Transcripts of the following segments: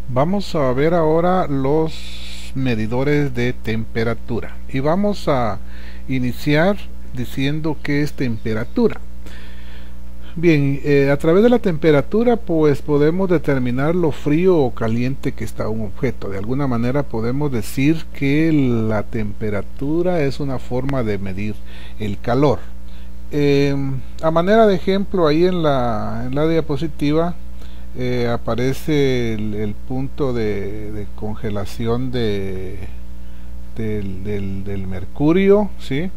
Vamos a ver ahora los medidores de temperatura y vamos a iniciar diciendo qué es temperatura. Bien, a través de la temperatura pues podemos determinar lo frío o caliente que está un objeto. De alguna manera podemos decir que la temperatura es una forma de medir el calor. A manera de ejemplo, ahí en la diapositiva aparece el punto de congelación del mercurio, ¿sí?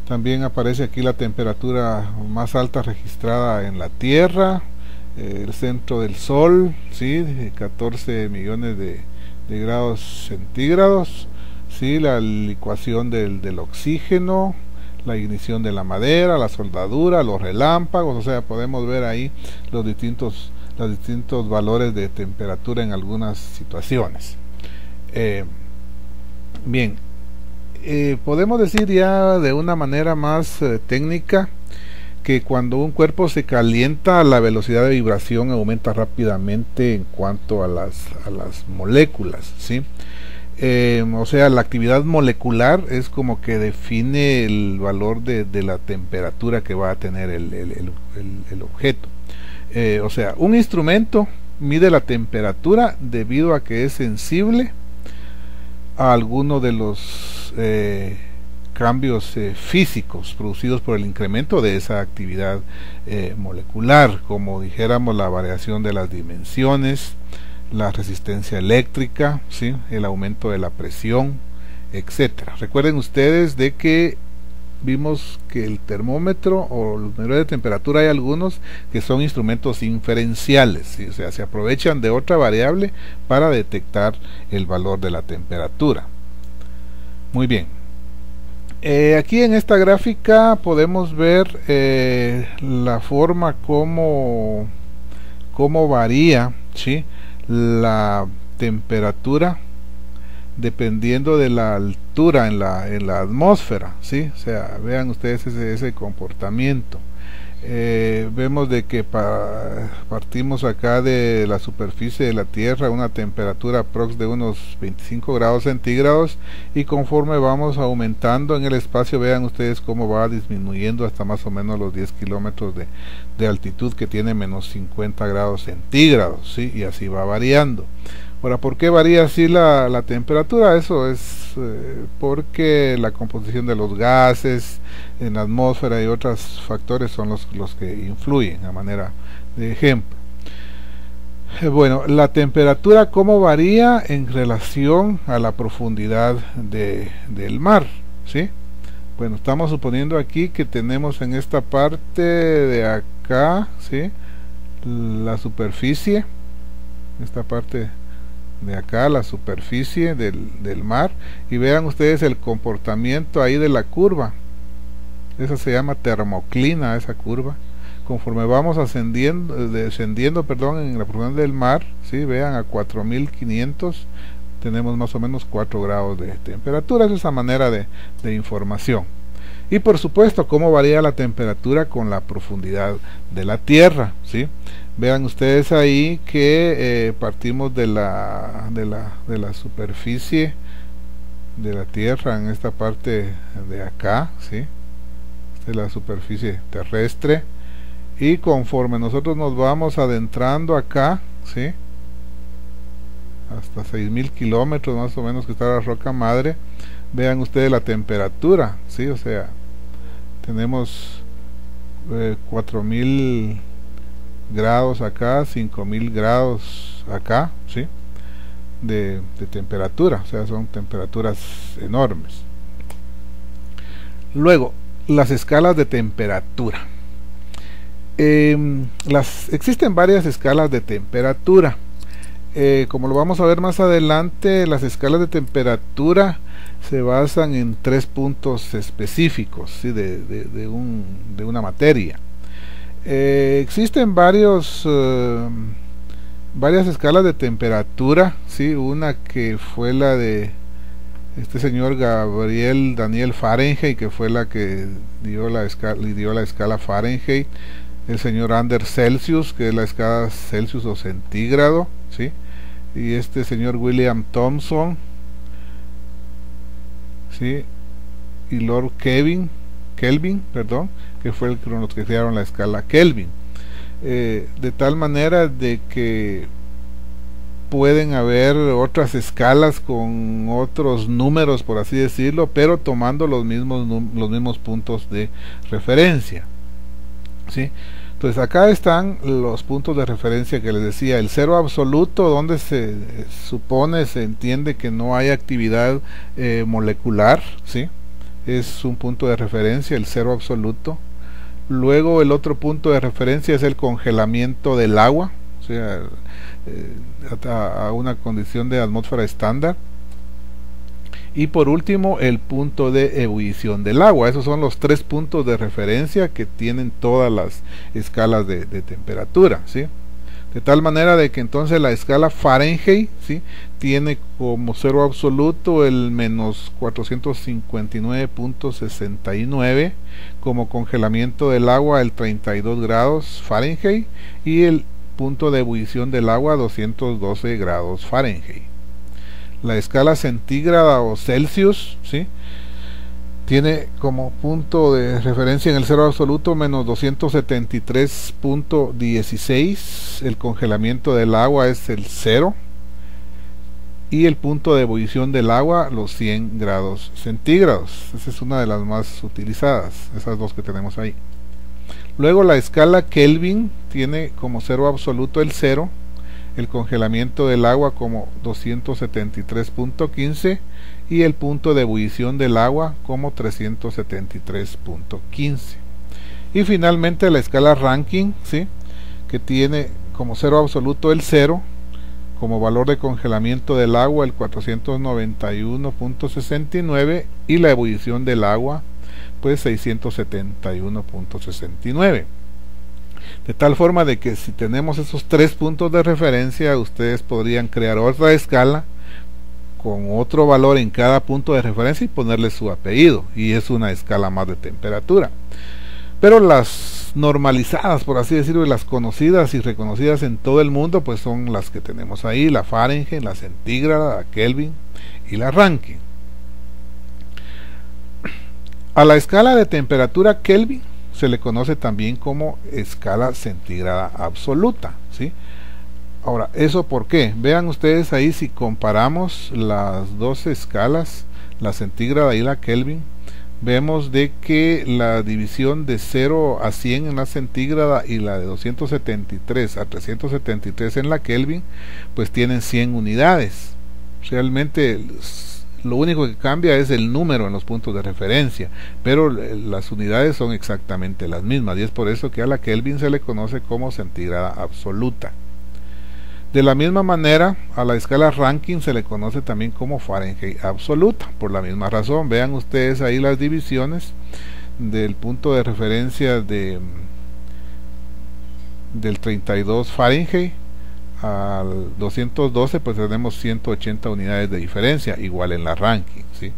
También aparece aquí la temperatura más alta registrada en la Tierra, el centro del Sol, ¿sí? 14 millones de grados centígrados, ¿sí? La licuación del oxígeno, la ignición de la madera, la soldadura, los relámpagos, o sea, podemos ver ahí los distintos valores de temperatura en algunas situaciones. Bien, podemos decir ya de una manera más técnica que cuando un cuerpo se calienta, la velocidad de vibración aumenta rápidamente en cuanto a las moléculas, ¿sí? O sea, la actividad molecular es como que define el valor de la temperatura que va a tener el objeto. O sea, un instrumento mide la temperatura debido a que es sensible a alguno de los cambios físicos producidos por el incremento de esa actividad molecular, como dijéramos la variación de las dimensiones, la resistencia eléctrica, ¿sí? El aumento de la presión, etcétera. Recuerden ustedes de que vimos que el termómetro o los medidores de temperatura hay algunos que son instrumentos inferenciales, ¿sí? O sea, se aprovechan de otra variable para detectar el valor de la temperatura. Muy bien. Aquí en esta gráfica podemos ver la forma como varía, ¿sí? La temperatura dependiendo de la altura en la atmósfera, ¿sí? O sea, vean ustedes ese comportamiento. Vemos de que partimos acá de la superficie de la Tierra a una temperatura aprox de unos 25 grados centígrados, y conforme vamos aumentando en el espacio, vean ustedes cómo va disminuyendo hasta más o menos los 10 kilómetros de altitud, que tiene menos 50 grados centígrados, ¿sí? Y así va variando. Ahora, ¿por qué varía así la temperatura? Eso es porque la composición de los gases en la atmósfera y otros factores son los que influyen, a manera de ejemplo. Bueno, la temperatura, ¿cómo varía en relación a la profundidad del mar? ¿Sí? Bueno, estamos suponiendo aquí que tenemos en esta parte de acá, ¿sí? La superficie, esta parte de acá, la superficie del mar, y vean ustedes el comportamiento ahí de la curva. Esa se llama termoclina, esa curva. Conforme vamos descendiendo en la profundidad del mar, ¿sí? Vean, a 4500 tenemos más o menos 4 grados de temperatura. Esa es esa manera de información. Y por supuesto, cómo varía la temperatura con la profundidad de la Tierra, ¿sí? Vean ustedes ahí que partimos de la superficie de la Tierra en esta parte de acá, ¿sí? Esta es la superficie terrestre, y conforme nosotros nos vamos adentrando acá, ¿sí? Hasta 6000 kilómetros más o menos que está la roca madre, vean ustedes la temperatura, ¿sí? O sea, tenemos 4000 grados acá, 5000 grados acá, ¿sí? de temperatura, o sea, son temperaturas enormes. Luego, las escalas de temperatura. Existen varias escalas de temperatura. Como lo vamos a ver más adelante, las escalas de temperatura se basan en 3 puntos específicos, ¿sí? de una materia. Existen varias escalas de temperatura, ¿sí? Una que fue la de este señor Gabriel Daniel Fahrenheit, que fue la que dio la escala Fahrenheit. el señor Anders Celsius, que es la escala Celsius o centígrado, ¿sí? Y este señor William Thomson, ¿sí? Y Lord Kelvin, perdón, que fue el que nos crearon la escala Kelvin, de tal manera de que pueden haber otras escalas con otros números, por así decirlo, pero tomando los mismos puntos de referencia, ¿sí? Entonces acá están los puntos de referencia que les decía. El cero absoluto, donde se entiende que no hay actividad molecular, ¿sí? Es un punto de referencia, el cero absoluto. Luego el otro punto de referencia es el congelamiento del agua, o sea, a una condición de atmósfera estándar. Y por último, el punto de ebullición del agua. Esos son los tres puntos de referencia que tienen todas las escalas de temperatura, ¿sí? De tal manera de que entonces la escala Fahrenheit, ¿sí?, tiene como cero absoluto el menos 459.69, como congelamiento del agua el 32 grados Fahrenheit y el punto de ebullición del agua 212 grados Fahrenheit. La escala centígrada o Celsius, ¿sí?, tiene como punto de referencia en el cero absoluto menos 273.16, el congelamiento del agua es el 0 y el punto de ebullición del agua los 100 grados centígrados. Esa es una de las más utilizadas, esas dos que tenemos ahí. Luego la escala Kelvin tiene como cero absoluto el 0, el congelamiento del agua como 273.15 y el punto de ebullición del agua como 373.15. Y finalmente la escala Rankine, ¿sí?, que tiene como cero absoluto el 0, como valor de congelamiento del agua el 491.69 y la ebullición del agua pues 671.69. De tal forma de que si tenemos esos tres puntos de referencia, ustedes podrían crear otra escala con otro valor en cada punto de referencia y ponerle su apellido, y es una escala más de temperatura. Pero las normalizadas, por así decirlo, y las conocidas y reconocidas en todo el mundo, pues son las que tenemos ahí: la Fahrenheit, la centígrada, la Kelvin y la Rankine. A la escala de temperatura Kelvin se le conoce también como escala centígrada absoluta, ¿sí? Ahora, ¿eso por qué? Vean ustedes ahí, si comparamos las dos escalas, la centígrada y la Kelvin, vemos de que la división de 0 a 100 en la centígrada y la de 273 a 373 en la Kelvin, pues tienen 100 unidades. Realmente lo único que cambia es el número en los puntos de referencia, pero las unidades son exactamente las mismas, y es por eso que a la Kelvin se le conoce como centígrada absoluta. De la misma manera, a la escala Rankine se le conoce también como Fahrenheit absoluta, por la misma razón. Vean ustedes ahí las divisiones del punto de referencia del 32 Fahrenheit al 212, pues tenemos 180 unidades de diferencia, igual en la Rankine, ¿sí?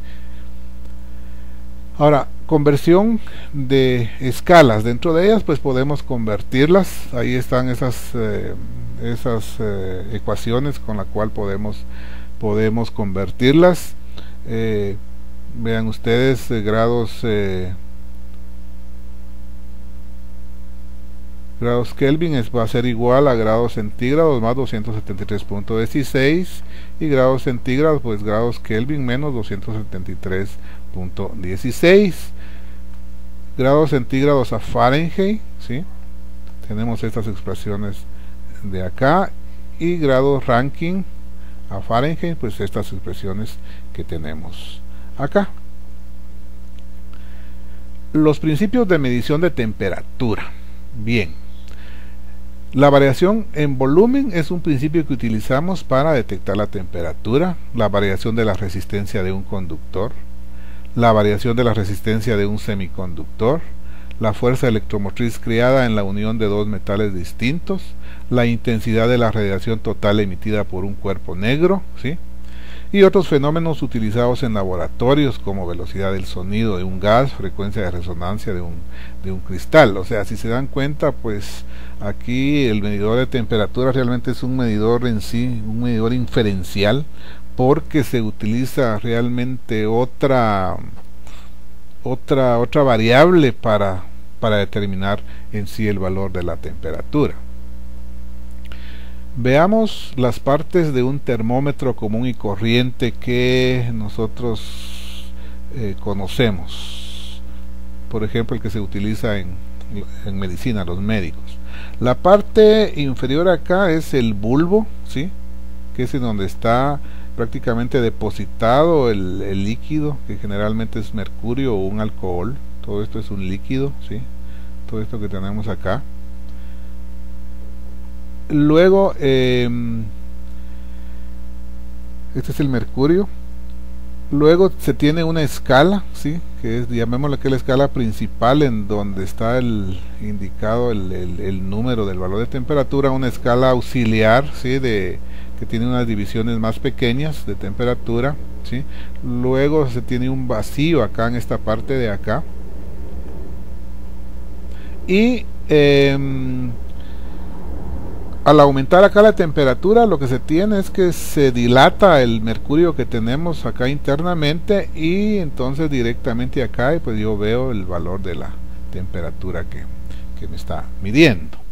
Ahora, conversión de escalas. Dentro de ellas pues podemos convertirlas. Ahí están esas ecuaciones con la cual podemos convertirlas. Vean ustedes, grados Kelvin va a ser igual a grados centígrados más 273.16, y grados centígrados pues grados Kelvin menos 273.16. grados centígrados a Fahrenheit, ¿sí?, tenemos estas expresiones de acá, y grados Rankine a Fahrenheit, pues estas expresiones que tenemos acá. Los principios de medición de temperatura. Bien, la variación en volumen es un principio que utilizamos para detectar la temperatura, la variación de la resistencia de un conductor, la variación de la resistencia de un semiconductor, la fuerza electromotriz creada en la unión de dos metales distintos, la intensidad de la radiación total emitida por un cuerpo negro, ¿sí?, y otros fenómenos utilizados en laboratorios como velocidad del sonido de un gas, frecuencia de resonancia de un cristal. O sea, si se dan cuenta, pues aquí el medidor de temperatura realmente es un medidor en sí, un medidor inferencial, porque se utiliza realmente otra variable para determinar en sí el valor de la temperatura. Veamos las partes de un termómetro común y corriente que nosotros conocemos. Por ejemplo, el que se utiliza en medicina, los médicos. La parte inferior acá es el bulbo, ¿sí?, que es en donde está prácticamente depositado el líquido, que generalmente es mercurio o un alcohol. Todo esto es un líquido, ¿sí?, todo esto que tenemos acá. Luego este es el mercurio. Luego se tiene una escala, ¿sí?, que es, llamémosla, que es la escala principal, en donde está indicado el número del valor de temperatura. Una escala auxiliar, ¿sí?, que tiene unas divisiones más pequeñas de temperatura, ¿sí? Luego se tiene un vacío acá en esta parte de acá, y al aumentar acá la temperatura, lo que se tiene es que se dilata el mercurio que tenemos acá internamente, y entonces directamente acá pues yo veo el valor de la temperatura que me está midiendo.